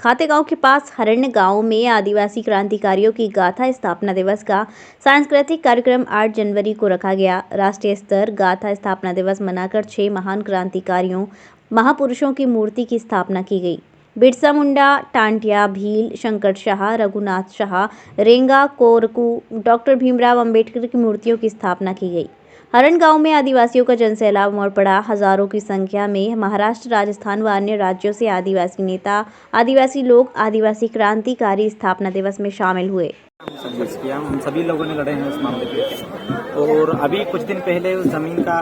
खातेगांव के पास हरण्य गांव में आदिवासी क्रांतिकारियों की गाथा स्थापना दिवस का सांस्कृतिक कार्यक्रम 8 जनवरी को रखा गया। राष्ट्रीय स्तर गाथा स्थापना दिवस मनाकर 6 महान क्रांतिकारियों महापुरुषों की मूर्ति की स्थापना की गई। बिरसा मुंडा, टांटिया भील, शंकर शाह, रघुनाथ शाह, रेंगा, कोरकू, डॉक्टर भीमराव अंबेडकर की मूर्तियों की स्थापना की गई। हरण गांव में आदिवासियों का जनसैलाब उमड़ पड़ा। हजारों की संख्या में महाराष्ट्र, राजस्थान व अन्य राज्यों से आदिवासी नेता, आदिवासी लोग आदिवासी क्रांतिकारी स्थापना दिवस में शामिल हुए। संघर्ष किया, हम सभी लोगों ने लड़े हैं उस मामले पे। और अभी कुछ दिन पहले उस जमीन का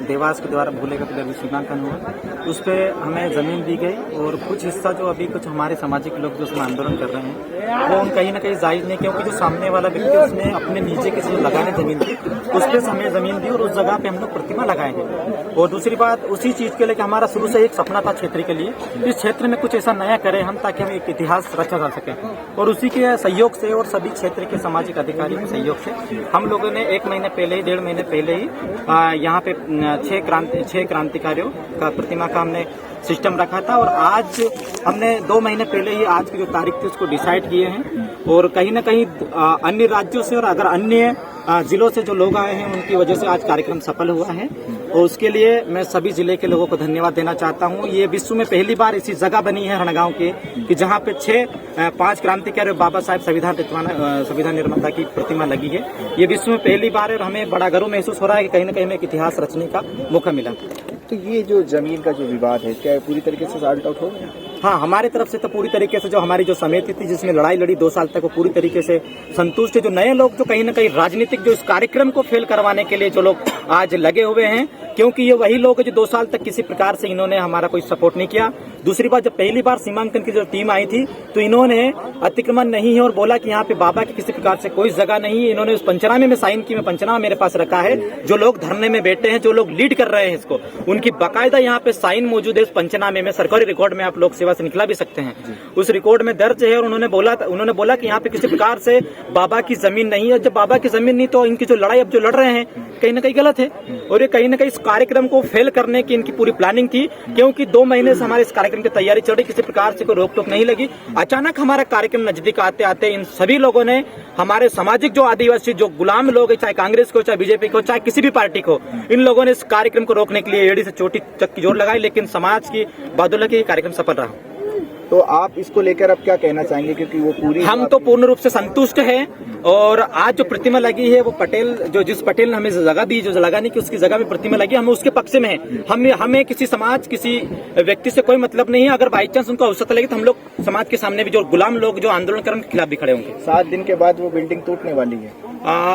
देवास के द्वारा भूले का पहले सीमांकन हुआ, उस पर हमें जमीन दी गई और कुछ हिस्सा जो अभी कुछ हमारे सामाजिक लोग जो उसमें आंदोलन कर रहे हैं वो कहीं ना कहीं जायज नहीं, क्योंकि जो सामने वाला व्यक्ति उसने अपने नीचे किसी लगाने जमीन दी, उस पर हमें जमीन दी और उस जगह पे हम लोग प्रतिमा लगाएंगे। और दूसरी बात उसी चीज के लिए कि हमारा शुरू से एक सपना था क्षेत्र के लिए, इस क्षेत्र में कुछ ऐसा नया करें हम, ताकि हम एक इतिहास रचा जा सके। और उसी के सहयोग से और सभी क्षेत्र के सामाजिक अधिकारियों के सहयोग से हम लोगों ने 1 महीने पहले ही, 1.5 महीने पहले ही यहाँ पे 6 क्रांतिकारियों का प्रतिमा का हमने सिस्टम रखा था। और आज हमने 2 महीने पहले ही आज की जो तारीख थी उसको डिसाइड किए हैं। और कहीं ना कहीं अन्य राज्यों से और अगर अन्य जिलों से जो लोग आए हैं उनकी वजह से आज कार्यक्रम सफल हुआ है। और उसके लिए मैं सभी जिले के लोगों को धन्यवाद देना चाहता हूँ। ये विश्व में पहली बार ऐसी जगह बनी है रणगांव के कि जहाँ पे 5 क्रांतिकारी बाबा साहेब संविधान निर्माता की प्रतिमा लगी है। ये विश्व में पहली बार है और हमें बड़ा गर्व महसूस हो रहा है कि कहीं ना कहीं हमें एक इतिहास रचने का मौका मिला। तो ये जो जमीन का जो विवाद है, क्या पूरी तरीके से सॉल्व आउट हो गया? हाँ, हमारे तरफ से तो पूरी तरीके से जो हमारी जो समिति थी जिसमें लड़ाई लड़ी 2 साल तक, वो पूरी तरीके से संतुष्ट है। जो नए लोग जो कहीं ना कहीं राजनीतिक जो इस कार्यक्रम को फेल करवाने के लिए जो लोग आज लगे हुए हैं, क्योंकि ये वही लोग जो 2 साल तक किसी प्रकार से इन्होंने हमारा कोई सपोर्ट नहीं किया। दूसरी बात, जब पहली बार सीमांकन की जो टीम आई थी तो इन्होंने अतिक्रमण नहीं है और बोला कि यहाँ पे बाबा की किसी प्रकार से कोई जगह नहीं है। इन्होंने उस पंचनामे में साइन की, मैं पंचनामा मेरे पास रखा है। जो लोग धरने में बैठे हैं, जो लोग लीड कर रहे हैं इसको, उनकी बाकायदा यहाँ पे साइन मौजूद है। उस पंचनामे में सरकारी रिकॉर्ड में आप लोग सेवा से निकला भी सकते हैं, उस रिकॉर्ड में दर्ज है। और उन्होंने बोला कि यहाँ पे किसी प्रकार से बाबा की जमीन नहीं है। जब बाबा की जमीन नहीं तो इनकी जो लड़ाई अब जो लड़ रहे हैं कहीं ना कहीं गलत है। और ये कहीं ना कहीं इस कार्यक्रम को फेल करने की इनकी पूरी प्लानिंग थी, क्योंकि 2 महीने से हमारे इस कार्यक्रम की तैयारी चल रही, किसी प्रकार से कोई रोक टोक नहीं लगी। अचानक हमारा कार्यक्रम नजदीक आते आते इन सभी लोगों ने, हमारे सामाजिक जो आदिवासी जो गुलाम लोग है, चाहे कांग्रेस को, चाहे बीजेपी को, चाहे किसी भी पार्टी को, इन लोगों ने इस कार्यक्रम को रोकने के लिए एड़ी से चोटी तक की जोर लगाई। लेकिन समाज की बदौलत ये कार्यक्रम सफल रहा। तो आप इसको लेकर अब क्या कहना चाहेंगे, क्योंकि वो हम तो पूर्ण रूप से संतुष्ट हैं। और आज जो प्रतिमा लगी है वो पटेल, जिस पटेल ने हमें जगह दी, जो लगाने की उसकी जगह में प्रतिमा लगी, हम उसके पक्ष में हैं। हमें किसी समाज, किसी व्यक्ति से कोई मतलब नहीं है। अगर बाई चांस उनको आवश्यकता लगी तो हम लोग समाज के सामने भी, जो गुलाम लोग जो आंदोलन कर उनके खिलाफ भी खड़े होंगे। 7 दिन के बाद वो बिल्डिंग टूटने वाली है।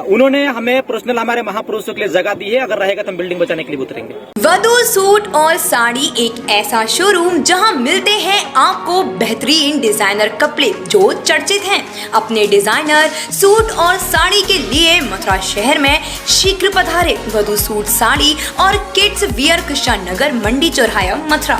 उन्होंने हमें पर्सनल हमारे महापुरुषों के लिए जगह दी है। अगर रहेगा तो हम बिल्डिंग बचाने के लिए उतरेंगे। वधू सूट और साड़ी एक ऐसा शोरूम जहां मिलते हैं आपको बेहतरीन डिजाइनर कपड़े जो चर्चित हैं। अपने डिजाइनर सूट और साड़ी के लिए मथुरा शहर में शीघ्र पधारे। वधू सूट साड़ी और किड्स वियर कृष्णा नगर, मंडी चौराहा, मथुरा।